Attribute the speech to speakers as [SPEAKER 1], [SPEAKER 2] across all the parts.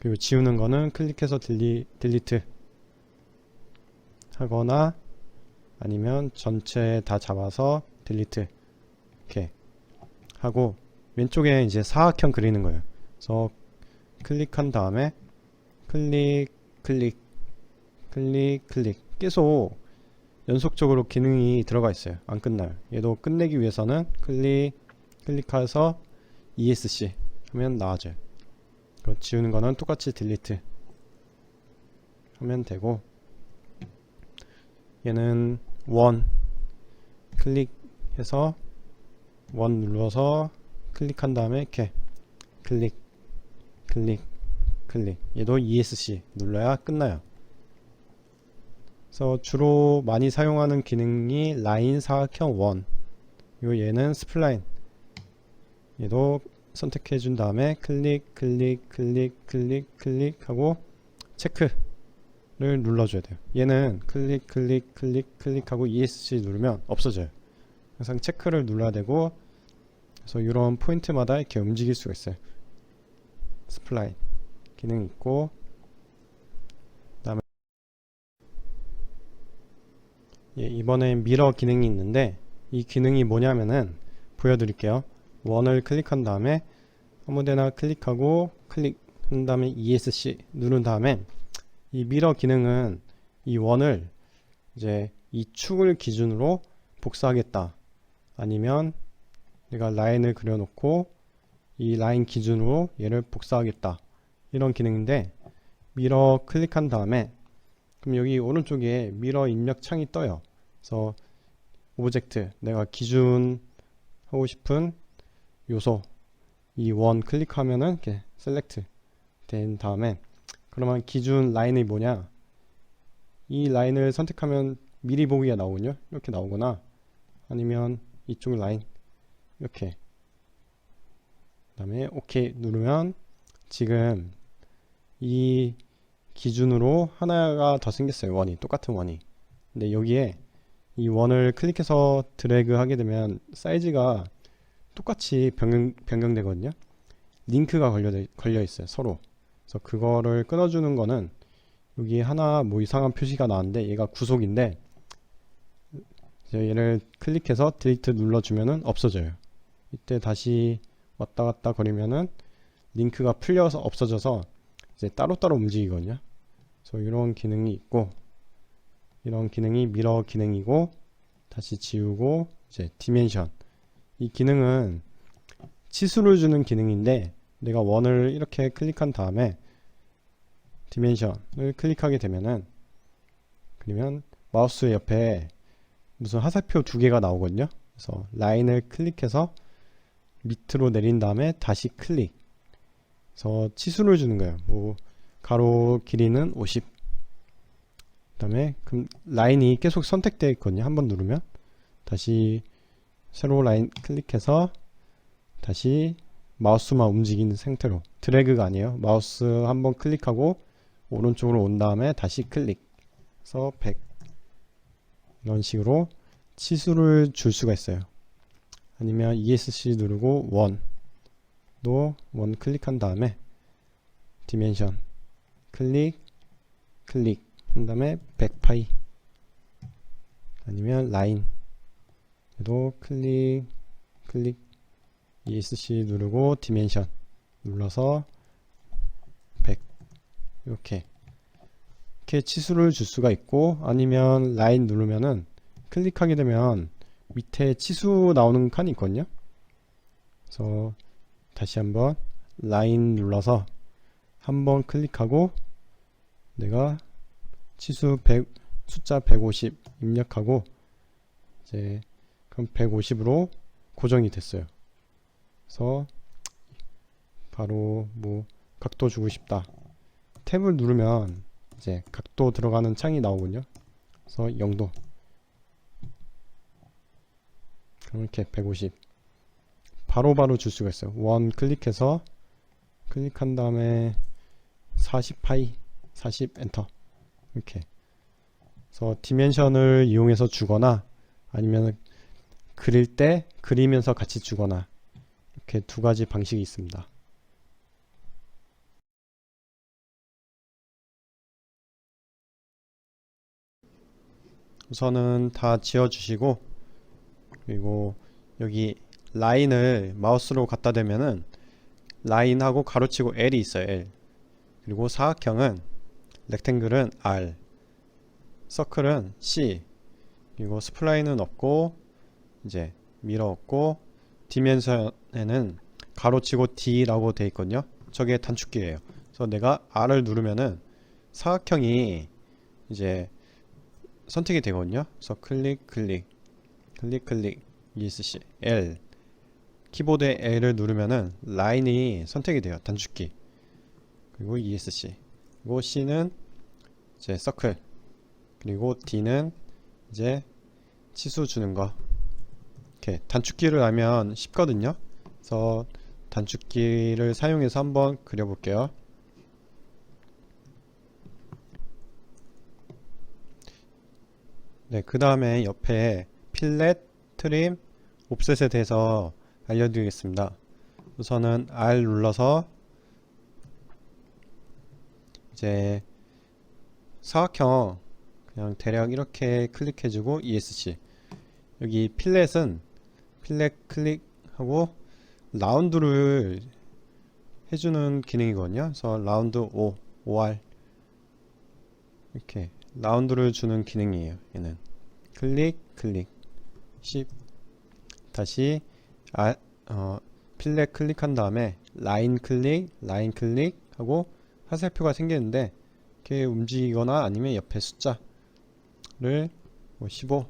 [SPEAKER 1] 그리고 지우는 거는 클릭해서 딜리트 하거나 아니면 전체 다 잡아서 딜리트 이렇게 하고, 왼쪽에 이제 사각형 그리는 거예요. 그래서 클릭한 다음에 클릭 클릭 클릭 클릭 계속 연속적으로 기능이 들어가 있어요. 안 끝나요. 얘도 끝내기 위해서는 클릭해서 ESC 하면 나와져요. 지우는 거는 똑같이 딜리트 하면 되고, 얘는 원 클릭해서 원 눌러서 클릭한 다음에 이렇게 클릭 클릭 클릭, 얘도 ESC 눌러야 끝나요. 그래서 주로 많이 사용하는 기능이 라인, 사각형, 원, 그리고 얘는 스플라인, 얘도 선택해 준 다음에 클릭 클릭 클릭 클릭 클릭하고 체크를 눌러줘야 돼요. 얘는 클릭 클릭 클릭 클릭하고 ESC 누르면 없어져요. 항상 체크를 눌러야 되고, 그래서 이런 포인트마다 이렇게 움직일 수가 있어요. 스플라인 기능이 있고, 그다음에 이번에 미러 기능이 있는데, 이 기능이 뭐냐면은 보여드릴게요. 원을 클릭한 다음에 아무데나 클릭하고 클릭한 다음에 ESC 누른 다음에, 이 미러 기능은 이 원을 이제 이 축을 기준으로 복사하겠다, 아니면 내가 라인을 그려놓고 이 라인 기준으로 얘를 복사하겠다, 이런 기능인데, 미러 클릭한 다음에 그럼 여기 오른쪽에 미러 입력 창이 떠요. 그래서 오브젝트, 내가 기준 하고 싶은 요소, 이 원 클릭하면은 이렇게 셀렉트 된 다음에, 그러면 기준 라인이 뭐냐, 이 라인을 선택하면 미리 보기가 나오군요. 이렇게 나오거나 아니면 이쪽 라인 이렇게, 그 다음에 OK 누르면 지금 이 기준으로 하나가 더 생겼어요. 원이, 똑같은 원이. 근데 여기에 이 원을 클릭해서 드래그 하게 되면 사이즈가 똑같이 변경되거든요. 링크가 걸려 있어요, 서로. 그래서 그거를 끊어주는 거는, 여기 하나 뭐 이상한 표시가 나왔는데 얘가 구속인데, 얘를 클릭해서 딜리트 눌러주면은 없어져요. 이때 다시 왔다 갔다 거리면은 링크가 풀려서 없어져서 이제 따로따로 움직이거든요. 그래서 이런 기능이 있고, 이런 기능이 미러 기능이고, 다시 지우고 이제 디멘션, 이 기능은 치수를 주는 기능인데, 내가 원을 이렇게 클릭한 다음에 디멘션을 클릭하게 되면은, 그러면 마우스 옆에 무슨 화살표 두 개가 나오거든요. 그래서 라인을 클릭해서 밑으로 내린 다음에 다시 클릭, 그래서 치수를 주는 거예요. 뭐 가로 길이는 50, 그 다음에 그럼 라인이 계속 선택되어 있거든요. 한번 누르면 다시 새로 라인 클릭해서 다시 마우스만 움직이는 상태로, 드래그가 아니에요. 마우스 한번 클릭하고 오른쪽으로 온 다음에 다시 클릭, 그래서 100, 이런 식으로 치수를 줄 수가 있어요. 아니면 ESC 누르고 원도 원 클릭한 다음에 디멘션 클릭 한 다음에 100파이, 아니면 라인 얘도 클릭 ESC 누르고 디멘션 눌러서 100, 이렇게 치수를 줄 수가 있고, 아니면 라인 누르면은 클릭하게 되면 밑에 치수 나오는 칸이 있거든요. 그래서 다시 한번 라인 눌러서 한번 클릭하고 내가 치수 100, 숫자 150 입력하고, 이제 그럼 150으로 고정이 됐어요. 그래서 바로 뭐 각도 주고 싶다, 탭을 누르면 이제 각도 들어가는 창이 나오군요. 그래서 0도, 그럼 이렇게 150 바로바로 줄 수가 있어요. 원 클릭해서 클릭한 다음에 40파이 40 엔터, 이렇게. 그래서 디멘션을 이용해서 주거나, 아니면 그릴 때 그리면서 같이 주거나, 이렇게 두 가지 방식이 있습니다. 우선은 다 지워주시고, 그리고 여기 라인을 마우스로 갖다 대면은 라인하고 가로치고 L이 있어요. L. 그리고 사각형은 렉탱글은 R, 서클은 C, 그리고 스플라인은 없고 이제 미러 없고 디멘션에는 가로치고 D라고 되어 있거든요. 저게 단축키예요. 그래서 내가 R을 누르면은 사각형이 이제 선택이 되거든요. 그래서 클릭 ESC L, 키보드에 L을 누르면은 라인이 선택이 돼요. 단축키. 그리고 ESC, 그리고 C는 이제 서클, 그리고 D는 이제 치수 주는 거. 이렇게 단축키를 알면 쉽거든요. 그래서 단축키를 사용해서 한번 그려볼게요. 네, 그 다음에 옆에 필렛, 트림, 옵셋에 대해서 알려드리겠습니다. 우선은 R 눌러서 이제 사각형 그냥 대략 이렇게 클릭해주고 ESC, 여기 필렛은 필렛 클릭하고 라운드를 해주는 기능이거든요. 그래서 라운드 O, OR 이렇게 라운드를 주는 기능이에요. 얘는 클릭 10, 다시 필렛 클릭한 다음에 라인 클릭 하고 화살표가 생기는데 이렇게 움직이거나 아니면 옆에 숫자를 15,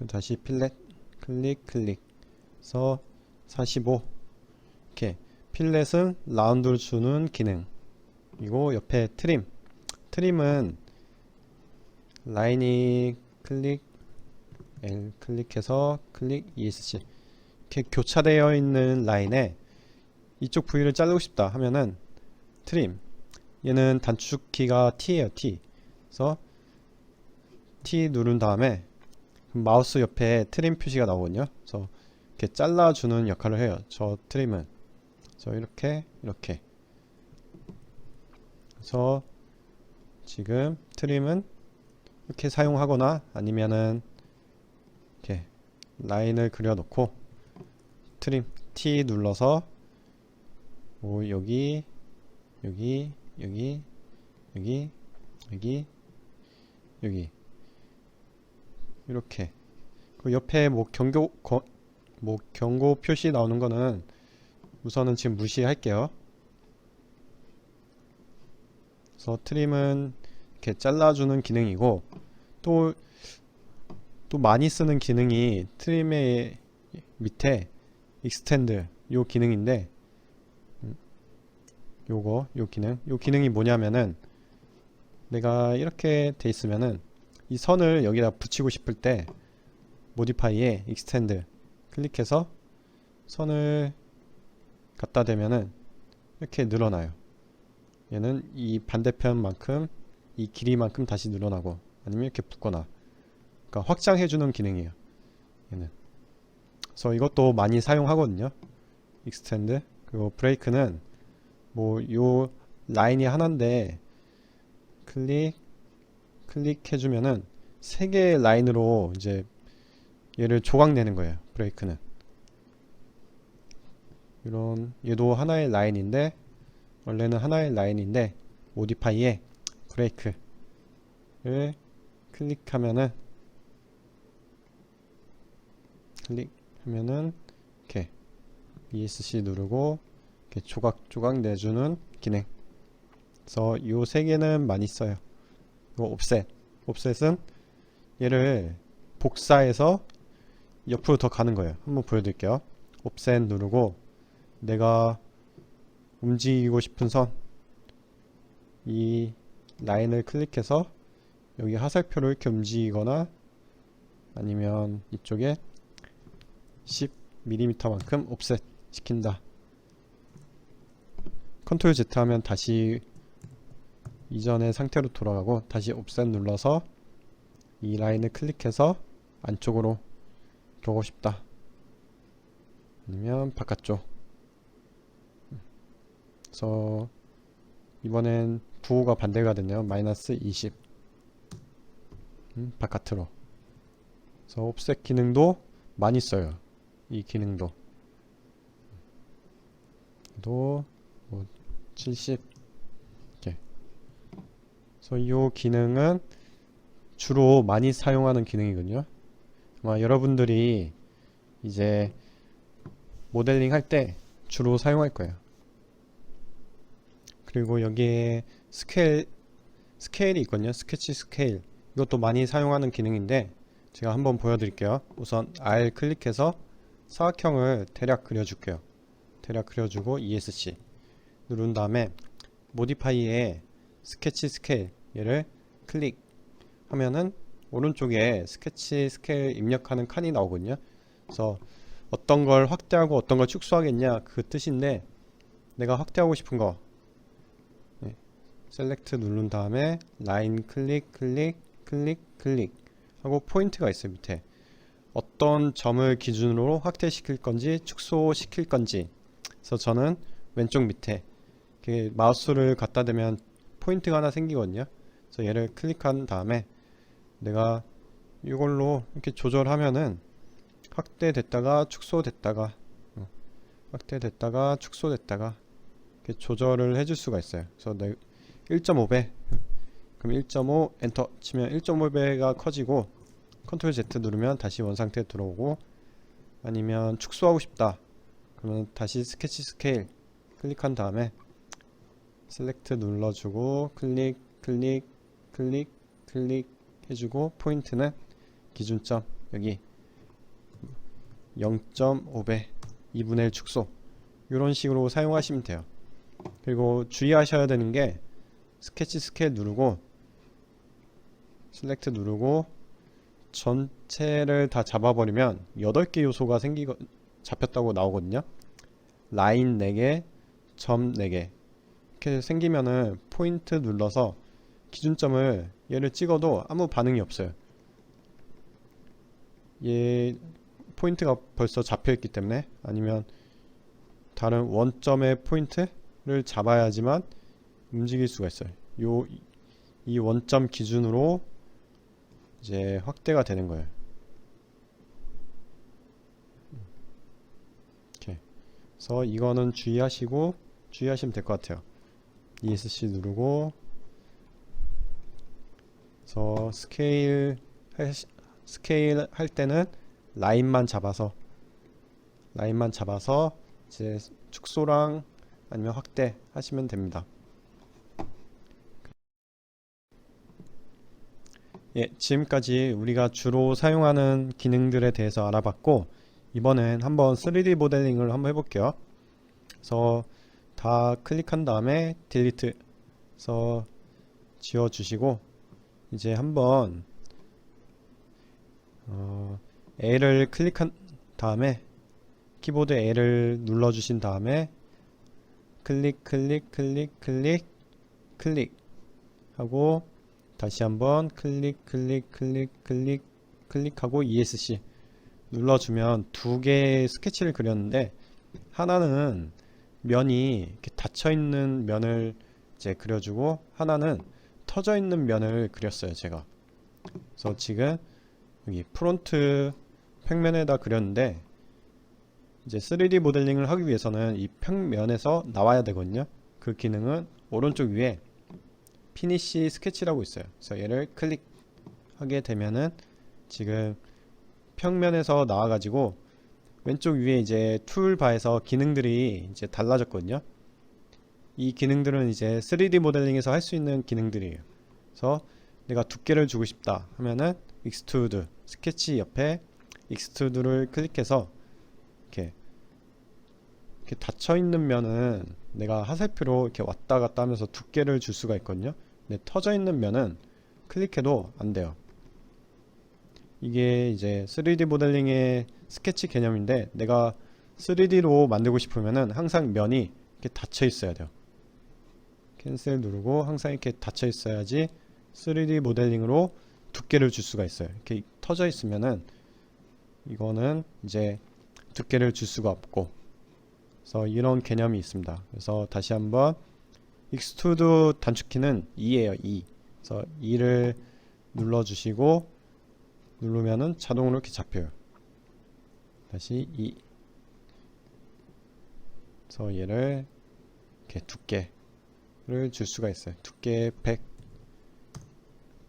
[SPEAKER 1] 다시 필렛 클릭 해서 45, 이렇게 필렛은 라운드를 주는 기능. 그리고 옆에 트림은 라인이 클릭 L 클릭해서 클릭 ESC, 이렇게 교차되어 있는 라인에 이쪽 부위를 자르고 싶다 하면은 트림, 얘는 단축키가 T예요. T. 그래서 T 누른 다음에 마우스 옆에 트림 표시가 나오거든요. 그래서 이렇게 잘라주는 역할을 해요. 저 트림은. 그래서 이렇게 그래서 지금 트림은 이렇게 사용하거나 아니면은 이렇게 라인을 그려놓고 트림 T 눌러서 여기 이렇게, 그 옆에 경고 표시 나오는 거는 우선은 지금 무시할게요. 그래서 트림은 이렇게 잘라주는 기능이고, 또 많이 쓰는 기능이 트림의 밑에 익스텐드 요 기능인데, 요 기능이 뭐냐면은 내가 이렇게 돼 있으면은 이 선을 여기다 붙이고 싶을 때 모디파이에 익스텐드 클릭해서 선을 갖다 대면은 이렇게 늘어나요. 얘는 이 반대편만큼, 이 길이만큼 다시 늘어나고, 아니면 이렇게 붙거나, 그러니까 확장해주는 기능이에요. 얘는. 그래서 이것도 많이 사용하거든요. 익스텐드. 그리고 브레이크는 요 라인이 하나인데 클릭해주면은 3개의 라인으로 이제 얘를 조각내는 거예요. 브레이크는. 얘도 하나의 라인인데, 원래는 하나의 라인인데 모디파이에 브레이크를 클릭하면은 이렇게 ESC 누르고 이렇게 조각 내주는 기능. 그래서 요 3개는 많이 써요. 그리고 옵셋은 얘를 복사해서 옆으로 더 가는 거예요. 한번 보여드릴게요. 옵셋 누르고 내가 움직이고 싶은 선, 이 라인을 클릭해서 여기 화살표로 이렇게 움직이거나, 아니면 이쪽에 10mm만큼 옵셋 시킨다. 컨트롤 Z 하면 다시 이전의 상태로 돌아가고, 다시 옵셋 눌러서 이 라인을 클릭해서 안쪽으로 들어오고 싶다, 아니면 바깥쪽. 그래서 이번엔 부호가 반대가 됐네요. -20. 바깥으로. 그래서 옵셋 기능도 많이 써요. 이 기능도 뭐 70 이렇게. 그래서 이 기능은 주로 많이 사용하는 기능이거든요. 아마 여러분들이 이제 모델링 할 때 주로 사용할 거예요. 그리고 여기에 스케일이 있거든요. 스케치 스케일. 이것도 많이 사용하는 기능인데 제가 한번 보여드릴게요. 우선 R 클릭해서 사각형을 대략 그려줄게요. 대략 그려주고 ESC 누른 다음에 모디파이에 스케치 스케일 얘를 클릭하면은 오른쪽에 스케치 스케일 입력하는 칸이 나오거든요. 그래서 어떤 걸 확대하고 어떤 걸 축소하겠냐 그 뜻인데, 내가 확대하고 싶은 거 셀렉트 누른 다음에 라인 클릭 하고 포인트가 있어요. 밑에 어떤 점을 기준으로 확대시킬 건지 축소시킬 건지. 그래서 저는 왼쪽 밑에 이렇게 마우스를 갖다 대면 포인트가 하나 생기거든요. 그래서 얘를 클릭한 다음에 내가 이걸로 이렇게 조절하면은 확대됐다가 축소됐다가 확대됐다가 축소됐다가 이렇게 조절을 해줄 수가 있어요. 그래서 1.5배 그럼 1.5 엔터 치면 1.5배가 커지고 컨트롤 Z 누르면 다시 원상태에 들어오고, 아니면 축소하고 싶다 그러면 다시 스케치 스케일 클릭한 다음에 셀렉트 눌러주고 클릭 해주고 포인트는 기준점 여기 0.5배 2분의 1 축소, 이런 식으로 사용하시면 돼요. 그리고 주의하셔야 되는 게 스케치 스케일 누르고 셀렉트 누르고 전체를 다 잡아버리면 8개 요소가 잡혔다고 나오거든요. 라인 4개, 점 4개 이렇게 생기면은 포인트 눌러서 기준점을 얘를 찍어도 아무 반응이 없어요. 얘 포인트가 벌써 잡혀있기 때문에, 아니면 다른 원점의 포인트를 잡아야지만 움직일 수가 있어요. 이 원점 기준으로 이제 확대가 되는 거예요. 이렇게. 그래서 이거는 주의하시면 될 것 같아요. ESC 누르고, 그래서 스케일 할 때는 라인만 잡아서 이제 축소랑 아니면 확대 하시면 됩니다. 예, 지금까지 우리가 주로 사용하는 기능들에 대해서 알아봤고, 이번엔 한번 3D 모델링을 한번 해볼게요. 그래서 다 클릭한 다음에 딜리트 해서 지워주시고, 이제 한번 A를 클릭한 다음에 키보드 A를 눌러주신 다음에 클릭 하고 다시 한번 클릭하고 ESC 눌러주면 두 개의 스케치를 그렸는데, 하나는 면이 이렇게 닫혀있는 면을 이제 그려주고 하나는 터져있는 면을 그렸어요 제가. 그래서 지금 여기 프론트 평면에다 그렸는데, 이제 3D 모델링을 하기 위해서는 이 평면에서 나와야 되거든요. 그 기능은 오른쪽 위에 피니시 스케치라고 있어요. 그래서 얘를 클릭하게 되면은 지금 평면에서 나와가지고 왼쪽 위에 이제 툴바에서 기능들이 이제 달라졌거든요. 이 기능들은 이제 3D 모델링에서 할 수 있는 기능들이에요. 그래서 내가 두께를 주고 싶다 하면은 익스트루드 스케치 옆에 익스트루드를 클릭해서 이렇게 닫혀 있는 면은 내가 화살표로 이렇게 왔다 갔다 하면서 두께를 줄 수가 있거든요. 근데 터져 있는 면은 클릭해도 안 돼요. 이게 이제 3D 모델링의 스케치 개념인데, 내가 3D로 만들고 싶으면은 항상 면이 이렇게 닫혀 있어야 돼요. 캔슬 누르고 항상 이렇게 닫혀 있어야지 3D 모델링으로 두께를 줄 수가 있어요. 이렇게 터져 있으면은 이거는 이제 두께를 줄 수가 없고, 그래서 이런 개념이 있습니다. 그래서 다시 한번 익스트루드 단축키는 2예요. 2. 그래서 2를 눌러주시고 누르면은 자동으로 이렇게 잡혀요. 다시 2. 그래서 얘를 이렇게 두께를 줄 수가 있어요. 두께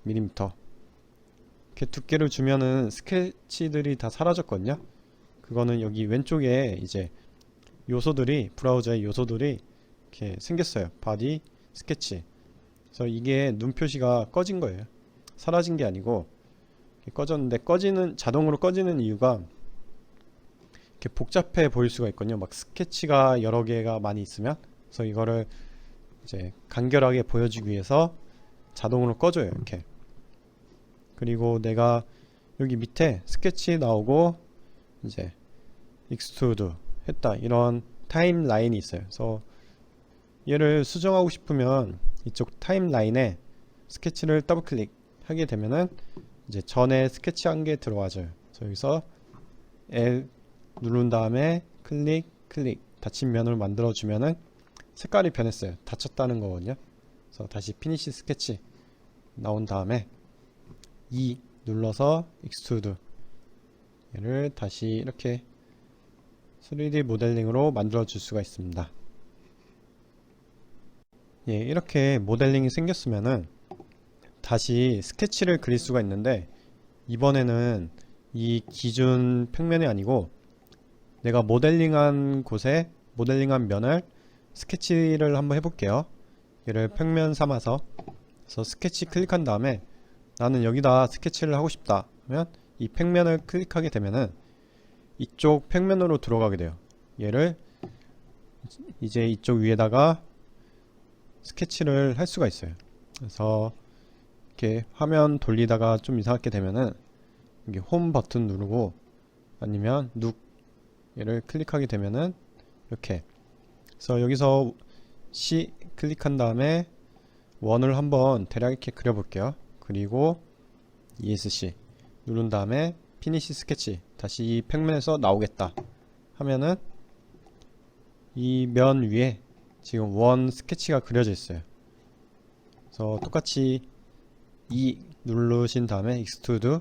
[SPEAKER 1] 100mm. 이렇게 두께를 주면은 스케치들이 다 사라졌거든요. 그거는 여기 왼쪽에 이제 요소들이, 브라우저의 요소들이 이렇게 생겼어요. 바디, 스케치. 그래서 이게 눈 표시가 꺼진 거예요. 사라진 게 아니고 꺼졌는데, 자동으로 꺼지는 이유가 이렇게 복잡해 보일 수가 있거든요. 막 스케치가 여러 개가 많이 있으면. 그래서 이거를 이제 간결하게 보여주기 위해서 자동으로 꺼져요. 이렇게. 그리고 내가 여기 밑에 스케치 나오고 이제 익스트루드 했다, 이런 타임라인이 있어요. 그래서 얘를 수정하고 싶으면 이쪽 타임라인에 스케치를 더블 클릭하게 되면은 이제 전에 스케치한 게 들어와져요. 그래서 여기서 L 누른 다음에 클릭 닫힌 면을 만들어 주면은 색깔이 변했어요. 닫혔다는 거거든요. 그래서 다시 피니시 스케치 나온 다음에 E 눌러서 익스트루드, 얘를 다시 이렇게 3D 모델링으로 만들어 줄 수가 있습니다. 예, 이렇게 모델링이 생겼으면은 다시 스케치를 그릴 수가 있는데, 이번에는 이 기준 평면이 아니고 내가 모델링한 곳에 모델링한 면을 스케치를 한번 해볼게요. 얘를 평면 삼아서, 그래서 스케치 클릭한 다음에 나는 여기다 스케치를 하고 싶다 하면 이 평면을 클릭하게 되면은 이쪽 평면으로 들어가게 돼요. 얘를 이제 이쪽 위에다가 스케치를 할 수가 있어요. 그래서 이렇게 화면 돌리다가 좀 이상하게 되면은 여기 홈 버튼 누르고 아니면 얘를 클릭하게 되면은 이렇게, 그래서 여기서 C 클릭한 다음에 원을 한번 대략 이렇게 그려볼게요. 그리고 ESC 누른 다음에 피니시 스케치, 다시 이 평면에서 나오겠다 하면은 이 면 위에 지금 원 스케치가 그려져 있어요. 그래서 똑같이 E 누르신 다음에 익스트루드,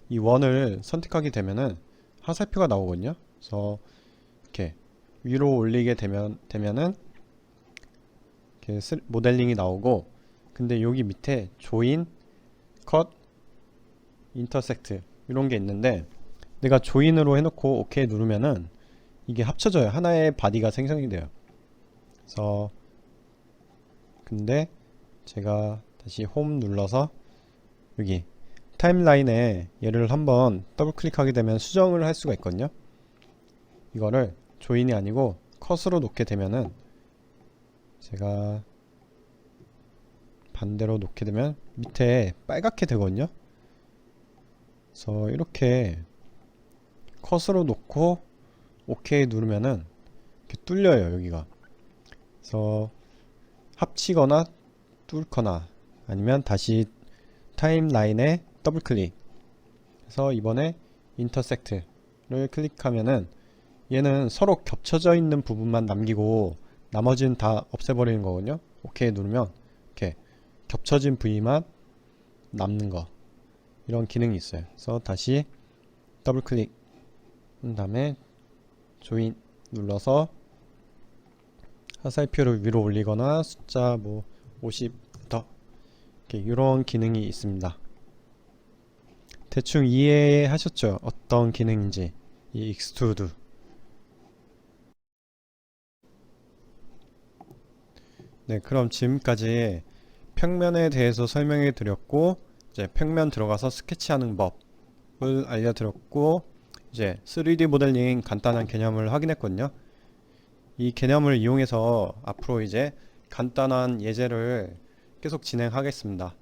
[SPEAKER 1] 이 원을 선택하게 되면은 화살표가 나오거든요. 그래서 이렇게 위로 올리게 되면은 이렇게 모델링이 나오고, 근데 여기 밑에 조인, 컷, 인터섹트 이런 게 있는데, 내가 조인으로 해놓고 OK 누르면은 이게 합쳐져요. 하나의 바디가 생성이 돼요. 그래서 근데 제가 다시 홈 눌러서 여기 타임라인에 얘를 한번 더블 클릭하게 되면 수정을 할 수가 있거든요. 이거를 조인이 아니고 컷으로 놓게 되면은, 제가 반대로 놓게 되면 밑에 빨갛게 되거든요. 그래서 이렇게 컷으로 놓고 OK 누르면은 이렇게 뚫려요, 여기가. 그래서 합치거나 뚫거나 아니면 다시 타임라인에 더블 클릭 해서 이번에 인터섹트를 클릭하면은 얘는 서로 겹쳐져 있는 부분만 남기고 나머지는 다 없애버리는 거거든요. OK 누르면 이렇게 겹쳐진 부위만 남는 거, 이런 기능이 있어요. 그래서 다시 더블 클릭 한 다음에 조인 눌러서 화살표를 위로 올리거나 숫자 뭐 50부터 이렇게 이런 기능이 있습니다. 대충 이해하셨죠? 어떤 기능인지. 이 익스트루드. 네, 그럼 지금까지 평면에 대해서 설명해 드렸고, 이제 평면 들어가서 스케치하는 법을 알려드렸고, 이제 3D 모델링 간단한 개념을 확인했거든요. 이 개념을 이용해서 앞으로 이제 간단한 예제를 계속 진행하겠습니다.